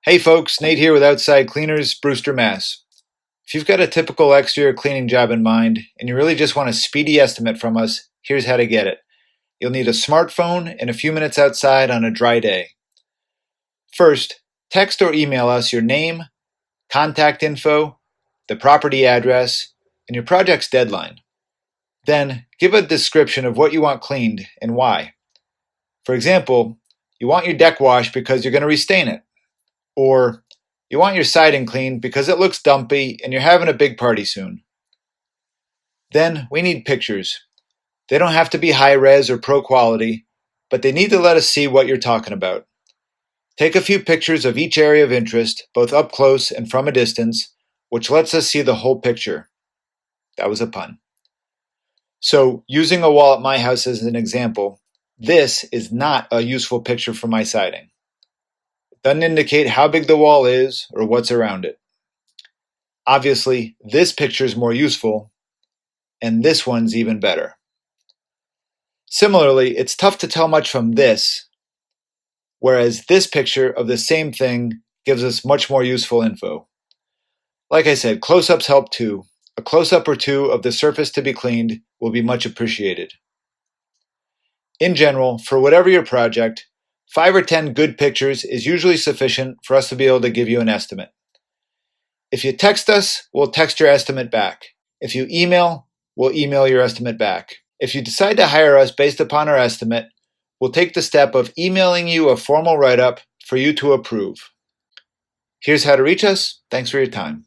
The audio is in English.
Hey folks, Nate here with Outside Cleaners, Brewster, Mass. If you've got a typical exterior cleaning job in mind and you really just want a speedy estimate from us, here's how to get it. You'll need a smartphone and a few minutes outside on a dry day. First, text or email us your name, contact info, the property address, and your project's deadline. Then, give a description of what you want cleaned and why. For example, you want your deck washed because you're going to restain it. Or you want your siding cleaned because it looks dumpy and you're having a big party soon. Then we need pictures. They don't have to be high res or pro quality, but they need to let us see what you're talking about. Take a few pictures of each area of interest, both up close and from a distance, which lets us see the whole picture. That was a pun. So, using a wall at my house as an example, this is not a useful picture for my siding. Doesn't indicate how big the wall is or what's around it. Obviously, this picture is more useful, and this one's even better. Similarly, it's tough to tell much from this, whereas this picture of the same thing gives us much more useful info. Like I said, close-ups help too. A close-up or two of the surface to be cleaned will be much appreciated. In general, for whatever your project, 5 or 10 good pictures is usually sufficient for us to be able to give you an estimate. If you text us, we'll text your estimate back. If you email, we'll email your estimate back. If you decide to hire us based upon our estimate, we'll take the step of emailing you a formal write-up for you to approve. Here's how to reach us. Thanks for your time.